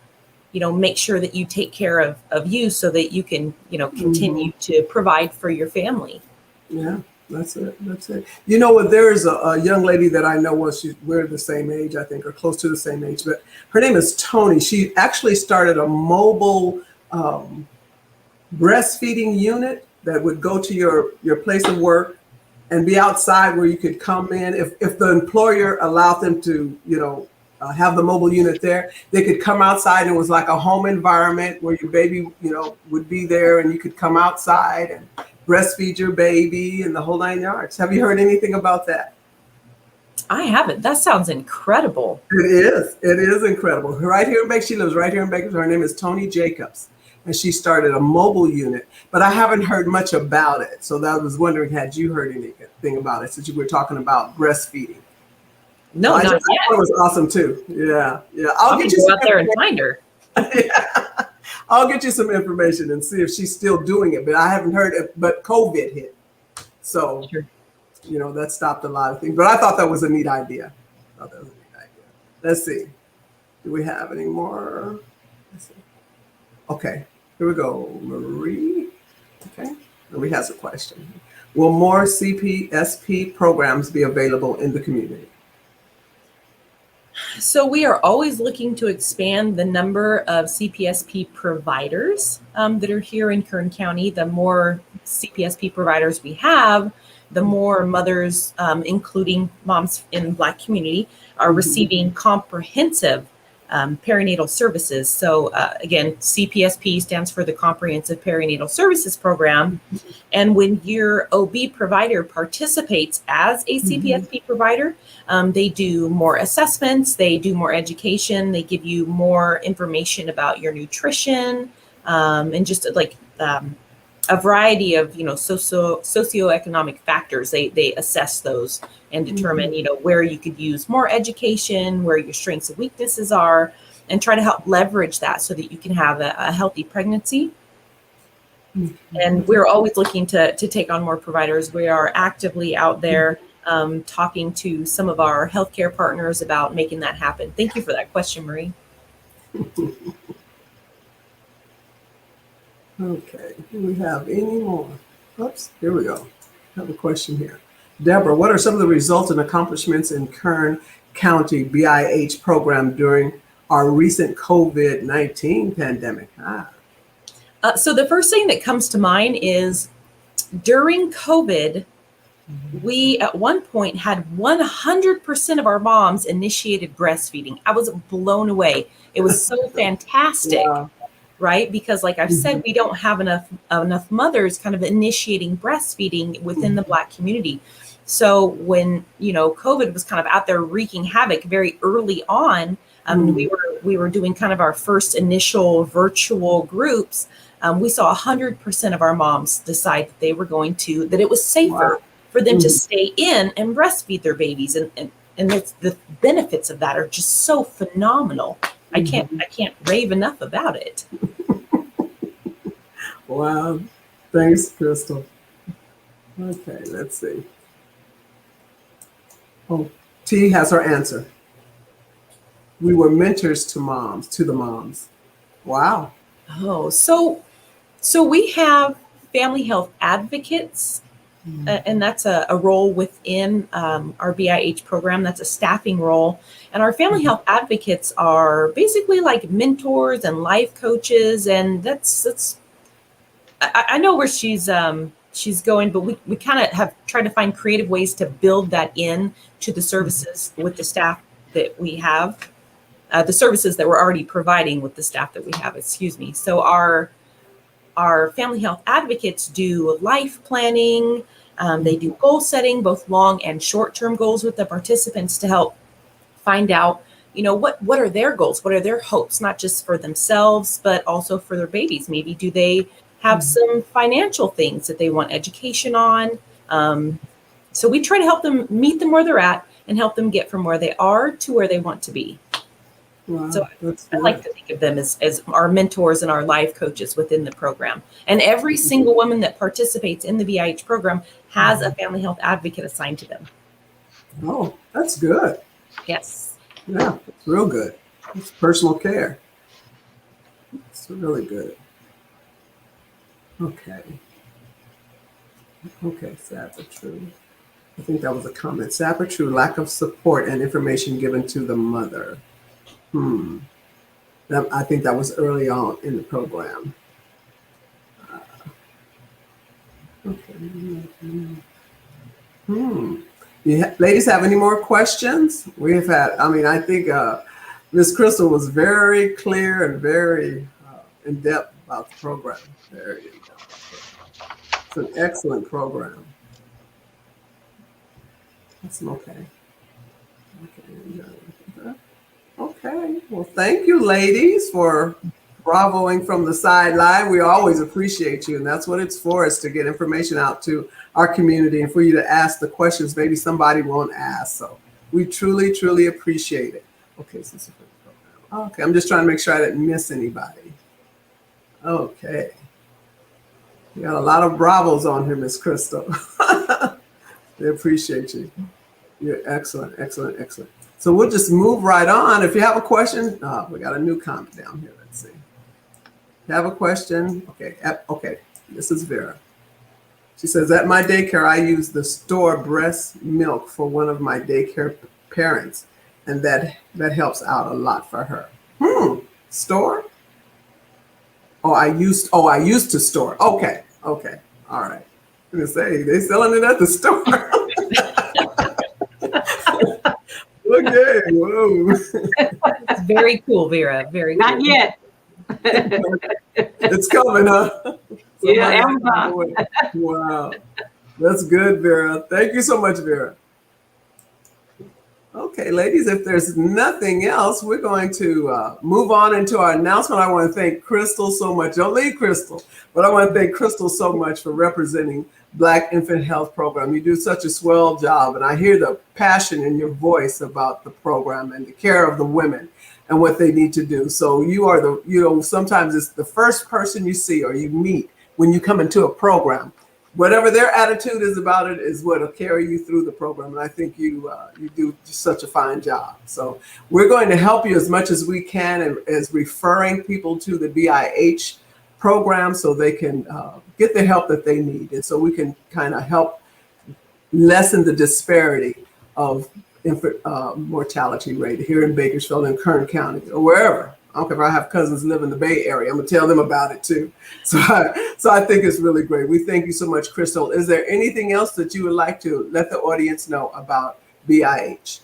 make sure that you take care of you so that you can, continue to provide for your family. Yeah, that's it. There's a young lady that I know, we're the same age, I think, or close to the same age, but her name is Tony. She actually started a mobile breastfeeding unit that would go to your place of work and be outside where you could come in. If the employer allowed them to, have the mobile unit there, they could come outside, and it was like a home environment where your baby, would be there, and you could come outside and breastfeed your baby and the whole 9 yards. Have you heard anything about that? I haven't. That sounds incredible. It is incredible. She lives right here in Bakersfield. Her name is Tony Jacobs, and she started a mobile unit, but I haven't heard much about it. So I was wondering, had you heard anything about it, since you were talking about breastfeeding? No, not yet. That was awesome too. Yeah. I'll get you go out there and find her. Yeah. I'll get you some information and see if she's still doing it, but I haven't heard it. But COVID hit, so sure. That stopped a lot of things. But I thought that was a neat idea. Let's see. Do we have any more? Let's see. Okay, here we go, Marie. Okay, Marie has a question. Will more CPSP programs be available in the community? So we are always looking to expand the number of CPSP providers that are here in Kern County. The more CPSP providers we have, the more mothers, including moms in the Black community, are receiving comprehensive perinatal services. So again, CPSP stands for the Comprehensive Perinatal Services Program. And when your OB provider participates as a CPSP provider, they do more assessments, they do more education, they give you more information about your nutrition, and just like a variety of, socioeconomic factors. They assess those and determine, where you could use more education, where your strengths and weaknesses are, and try to help leverage that so that you can have a healthy pregnancy. And we're always looking to take on more providers. We are actively out there talking to some of our healthcare partners about making that happen. Thank you for that question, Marie. Okay, do we have any more? Oops, here we go. I have a question here. Deborah, what are some of the results and accomplishments in Kern County BIH program during our recent COVID-19 pandemic? So the first thing that comes to mind is during COVID, we at one point had 100% of our moms initiated breastfeeding. I was blown away. It was so fantastic. Yeah. Right? Because like I've said, we don't have enough mothers kind of initiating breastfeeding within the Black community. So when, COVID was kind of out there wreaking havoc very early on, we were doing kind of our first initial virtual groups. We saw 100% of our moms decide that they were that it was safer for them to stay in and breastfeed their babies. And the benefits of that are just so phenomenal. I can't rave enough about it. Wow. Thanks, Crystal. Okay, let's see. Oh, T has her answer. We were mentors to the moms. Wow. Oh, so we have family health advocates And that's a role within our BIH program. That's a staffing role. And our family health advocates are basically like mentors and life coaches. And I know where she's going, but we kind of have tried to find creative ways to build that in to the services with the staff that we have, the services that we're already providing with the staff that we have, excuse me. So our family health advocates do life planning. They do goal setting, both long and short-term goals with the participants to help find out, what are their goals? What are their hopes, not just for themselves, but also for their babies? Maybe do they have some financial things that they want education on? So we try to help them meet them where they're at and help them get from where they are to where they want to be. Wow, So I like to think of them as our mentors and our life coaches within the program. And every single woman that participates in the BIH program has a family health advocate assigned to them. Oh, that's good. Yes. Yeah, it's real good. It's personal care. It's really good. Okay. Okay, sad but true. I think that was a comment. Sad but true, lack of support and information given to the mother. I think that was early on in the program. Ladies, have any more questions? We have had, I think Ms. Crystal was very clear and very in-depth about the program. Very in-depth. It's an excellent program. That's okay. Okay. Well, thank you, ladies, for bravoing from the sideline. We always appreciate you, and that's what it's for, is to get information out to our community and for you to ask the questions maybe somebody won't ask. So we truly, truly appreciate it. Okay, so this is the program. Okay, I'm just trying to make sure I didn't miss anybody. Okay. You got a lot of bravos on here, Miss Crystal. We appreciate you. You're excellent, excellent, excellent. So we'll just move right on. If you have a question, we got a new comment down here. Let's see. If you have a question, okay. This is Vera. She says, at my daycare, I use the store breast milk for one of my daycare parents, and that helps out a lot for her. Store? I used to store. Okay, all right. I'm gonna say they selling it at the store. Okay, whoa. It's very cool, Vera. Very cool. Not yet. It's coming, huh? Yeah, Amazon. Wow. That's good, Vera. Thank you so much, Vera. Okay, ladies, if there's nothing else, we're going to move on into our announcement. I want to thank Crystal so much. Don't leave, Crystal. But I want to thank Crystal so much for representing Black Infant Health Program. You do such a swell job, and I hear the passion in your voice about the program and the care of the women and what they need to do. So you are sometimes it's the first person you see or you meet when you come into a program. Whatever their attitude is about it is what will carry you through the program. And I think you do such a fine job. So we're going to help you as much as we can as referring people to the BIH program so they can get the help that they need. And so we can kind of help lessen the disparity of infant mortality rate here in Bakersfield and Kern County or wherever. I don't care if I have cousins live in the Bay Area. I'm gonna tell them about it too. So I think it's really great. We thank you so much, Crystal. Is there anything else that you would like to let the audience know about BIH?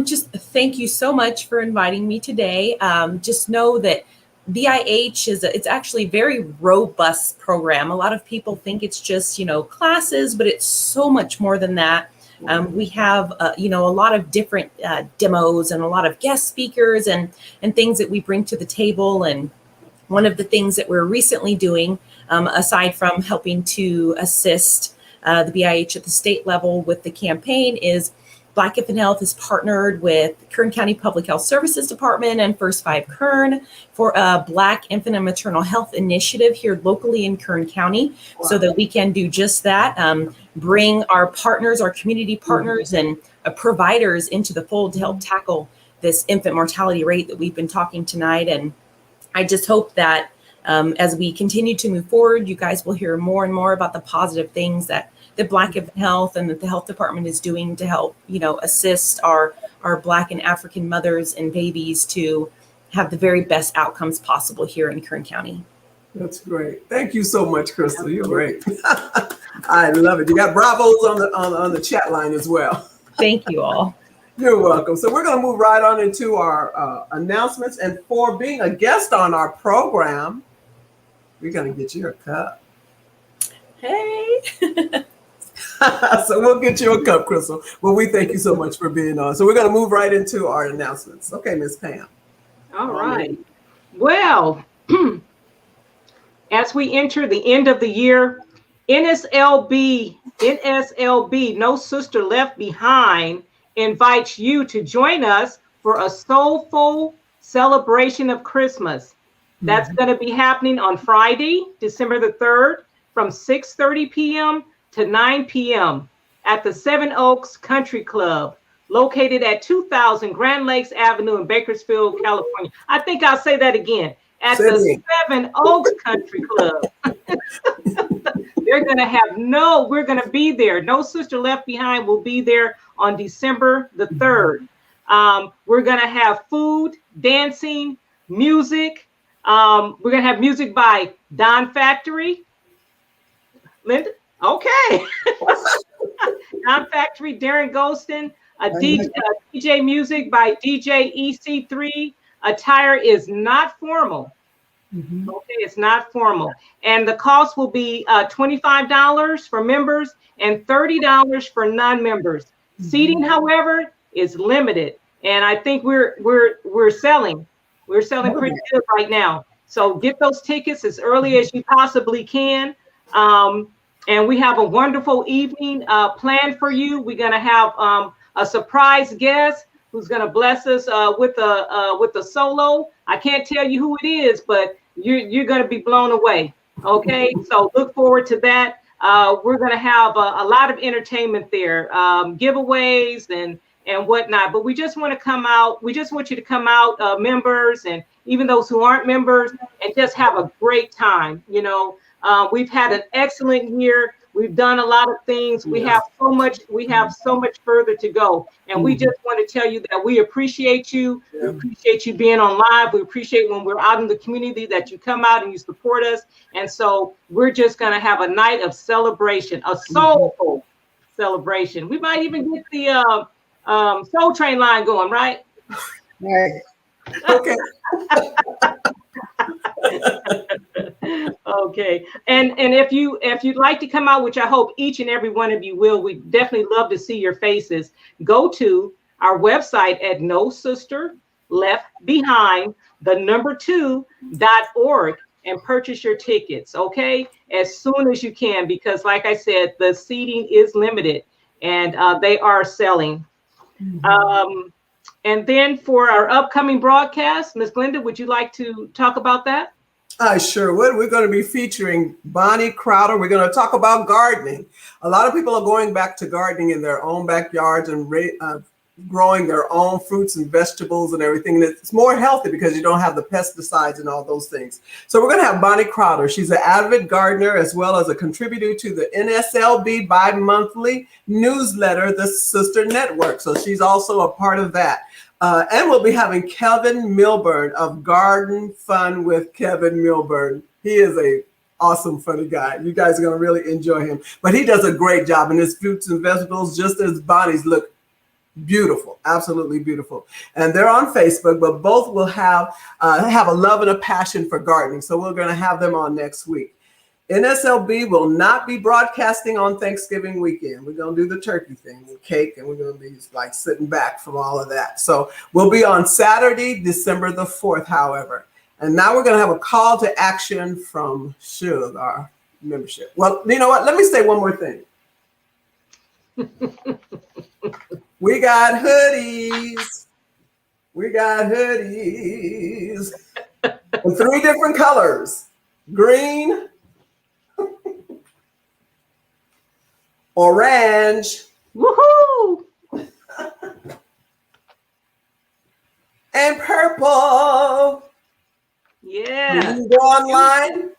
Just thank you so much for inviting me today. Just know that BIH it's actually a very robust program. A lot of people think it's just, classes, but it's so much more than that. We have, a lot of different demos and a lot of guest speakers and things that we bring to the table. And one of the things that we're recently doing, aside from helping to assist the BIH at the state level with the campaign, is Black Infant Health is partnered with Kern County Public Health Services Department and First 5 Kern for a Black Infant and Maternal Health Initiative here locally in Kern County. Wow. So that we can do just that, bring our partners, our community partners and providers into the fold to help tackle this infant mortality rate that we've been talking tonight. And I just hope that As we continue to move forward, you guys will hear more and more about the positive things that Black Infant Health and that the health department is doing to help, assist our Black and African mothers and babies to have the very best outcomes possible here in Kern County. That's great. Thank you so much, Crystal. You're great. I love it. You got bravos on the chat line as well. Thank you all. You're welcome. So we're going to move right on into our announcements. And for being a guest on our program, we're going to get you a cup. Hey. So we'll get you a cup, Crystal. Well, we thank you so much for being on. So we're going to move right into our announcements. Okay, Miss Pam. All right. Well, as we enter the end of the year, NSLB, No Sister Left Behind, invites you to join us for a soulful celebration of Christmas. That's going to be happening on Friday, December the 3rd, from 6:30 p.m. to 9 p.m. at the Seven Oaks Country Club, located at 2000 Grand Lakes Avenue in Bakersfield, California. I think I'll say that again. At the Seven Oaks Country Club. We're going to be there. No Sister Left Behind will be there on December the 3rd. We're going to have food, dancing, music. We're going to have music by Don Factory. Linda? Okay. Don Factory, Darren Golston. DJ music by DJ EC3. Attire is not formal. Okay, it's not formal. And the cost will be $25 for members and $30 for non-members. Seating, however, is limited. And I think we're selling. We're selling pretty good right now. So get those tickets as early as you possibly can. And we have a wonderful evening planned for you. We're going to have a surprise guest who's going to bless us with a solo. I can't tell you who it is, but you're going to be blown away. Okay, so look forward to that. We're going to have a lot of entertainment there, giveaways and whatnot. But we just want to come out. We just want you to come out, members, and even those who aren't members, and just have a great time. We've had an excellent year. We've done a lot of things. We have so much further to go. And we just want to tell you that we appreciate you. We appreciate you being on live. We appreciate when we're out in the community that you come out and you support us. And so we're just going to have a night of celebration, a soulful celebration. We might even get the Soul Train line going, right? Right. Okay. Okay. And if you'd like to come out, which I hope each and every one of you will, we definitely love to see your faces. Go to our website at NoSisterLeftBehind2.org and purchase your tickets, okay? As soon as you can, because like I said, the seating is limited and they are selling. And then for our upcoming broadcast, Ms. Glenda, would you like to talk about that? Sure would. We're going to be featuring Bonnie Crowder. We're going to talk about gardening. A lot of people are going back to gardening in their own backyards and growing their own fruits and vegetables and everything. And it's more healthy because you don't have the pesticides and all those things. So we're going to have Bonnie Crowder. She's an avid gardener as well as a contributor to the NSLB bi-monthly newsletter, the Sister Network. So she's also a part of that. And we'll be having Kevin Milburn of Garden Fun with Kevin Milburn. He is a awesome, funny guy. You guys are going to really enjoy him. But he does a great job, and his fruits and vegetables, just as Bonnie's, look beautiful, absolutely beautiful. And they're on Facebook, but both will have a love and a passion for gardening. So we're going to have them on next week. NSLB will not be broadcasting on Thanksgiving weekend. We're going to do the turkey thing with cake, and we're going to be like sitting back from all of that. So we'll be on Saturday, December the 4th, however. And now we're going to have a call to action from Shug, our membership. Well, you know what? Let me say one more thing. We got hoodies. We got hoodies in 3 different colors: green, orange, Woohoo! and purple. Yeah. Yeah. You can go online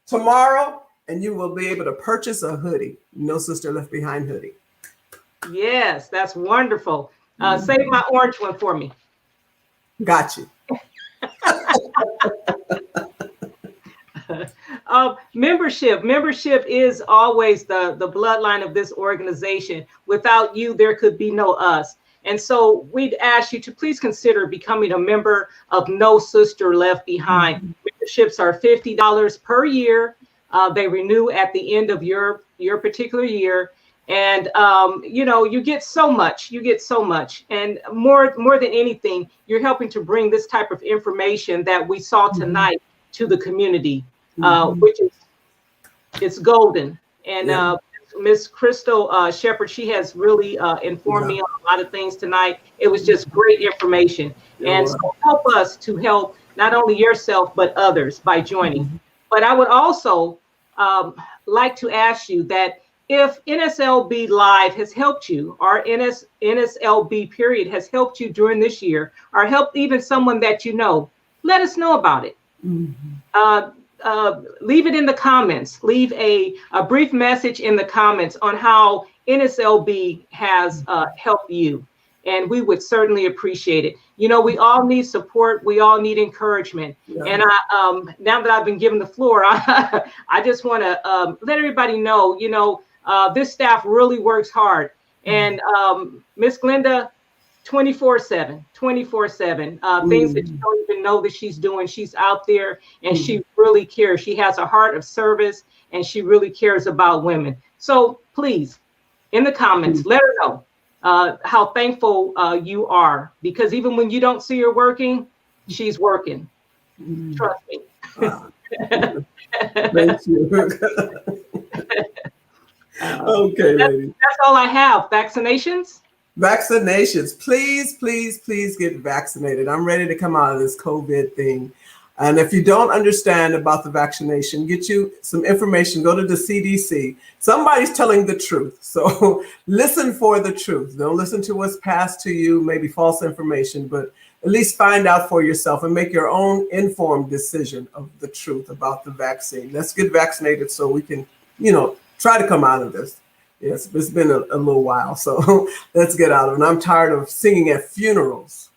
tomorrow and you will be able to purchase a hoodie, No Sister Left Behind hoodie. Yes, that's wonderful. Save my orange one for me. Got you. Membership is always the bloodline of this organization. Without you, there could be no us. And so we'd ask you to please consider becoming a member of No Sister Left Behind. Memberships are $50 per year. They renew at the end of your particular year. And, you get so much. And more than anything, you're helping to bring this type of information that we saw tonight to the community, which is it's golden. And Miss Crystal Shepherd, she has really informed me on a lot of things tonight. It was just great information. And so help us to help not only yourself, but others by joining. But I would also like to ask you that if NSLB Live has helped you, or NSLB period has helped you during this year, or helped even someone that you know, let us know about it. Leave it in the comments. Leave a brief message in the comments on how NSLB has helped you. And we would certainly appreciate it. We all need support. We all need encouragement. Yeah. And now that I've been given the floor, I just want to let everybody know, this staff really works hard. And Miss Glenda, 24/7, things that you don't even know that she's doing. She's out there and she really cares. She has a heart of service and she really cares about women. So please, in the comments, let her know how thankful you are, because even when you don't see her working, she's working. Trust me. Thank you. Okay, lady. That's all I have. Vaccinations? Vaccinations. Please get vaccinated. I'm ready to come out of this COVID thing. And if you don't understand about the vaccination, get you some information. Go to the CDC. Somebody's telling the truth. So listen for the truth. Don't listen to what's passed to you, maybe false information, but at least find out for yourself and make your own informed decision of the truth about the vaccine. Let's get vaccinated so we can, try to come out of this. Yes, it's been a little while, so let's get out of it. And I'm tired of singing at funerals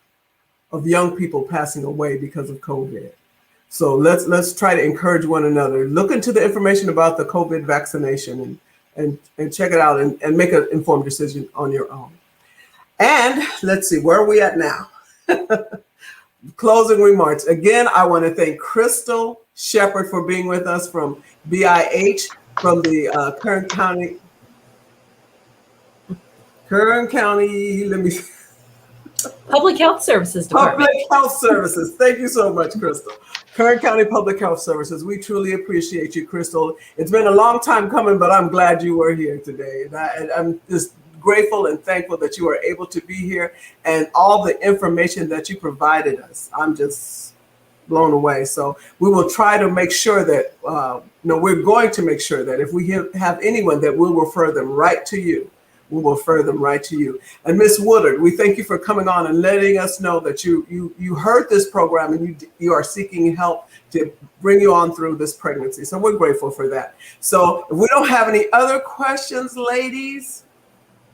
of young people passing away because of COVID. So let's try to encourage one another. Look into the information about the COVID vaccination and check it out and make an informed decision on your own. And let's see, where are we at now? Closing remarks. Again, I want to thank Crystal Shepherd for being with us from BIH, from the Kern County, let me see. Public Health Services Department. Public Health Services. Thank you so much, Crystal. Kern County Public Health Services. We truly appreciate you, Crystal. It's been a long time coming, but I'm glad you were here today. And I'm just grateful and thankful that you were able to be here and all the information that you provided us. I'm just blown away. So we will try to make sure that, we're going to make sure that if we have anyone, that we'll refer them right to you. We will refer them right to you. And Miss Woodard, we thank you for coming on and letting us know that you heard this program and you are seeking help to bring you on through this pregnancy. So we're grateful for that. So if we don't have any other questions, ladies,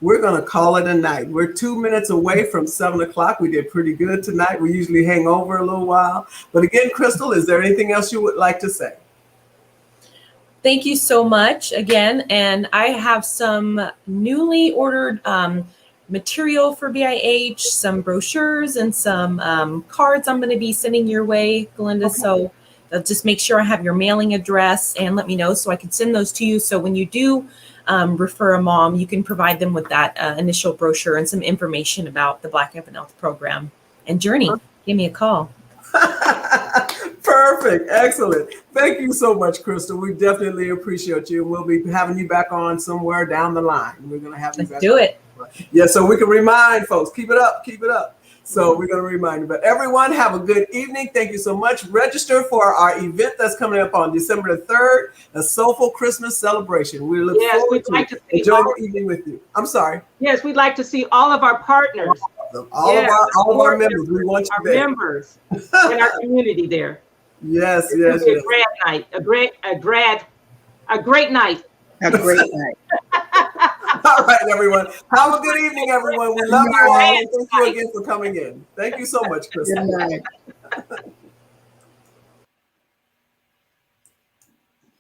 we're going to call it a night. We're 2 minutes away from 7 o'clock. We did pretty good tonight. We usually hang over a little while. But again, Crystal, is there anything else you would like to say? Thank you so much again. And I have some newly ordered material for BIH, some brochures and some cards I'm going to be sending your way, Glenda. Okay. So just make sure I have your mailing address and let me know so I can send those to you. So when you do refer a mom, you can provide them with that initial brochure and some information about the Black Infant Health Program and journey. Give me a call. Perfect. Excellent. Thank you so much, Crystal. We definitely appreciate you. We'll be having you back on somewhere down the line. We're going to have you back. Let's do it. Yeah, so we can remind folks, keep it up. So we're going to remind you. But everyone, have a good evening. Thank you so much. Register for our event that's coming up on December the 3rd, a soulful Christmas celebration. We look forward to enjoying the evening with you. I'm sorry. Yes, we'd like to see all of our partners. All of our members. We want you there. Members in our community there. Yes, It's yes, gonna be yes. a grad night, a great night. A great night. All right, everyone. Have a good evening, everyone. We love you all, and thank you again for coming in. Thank you so much, Chris. Good night.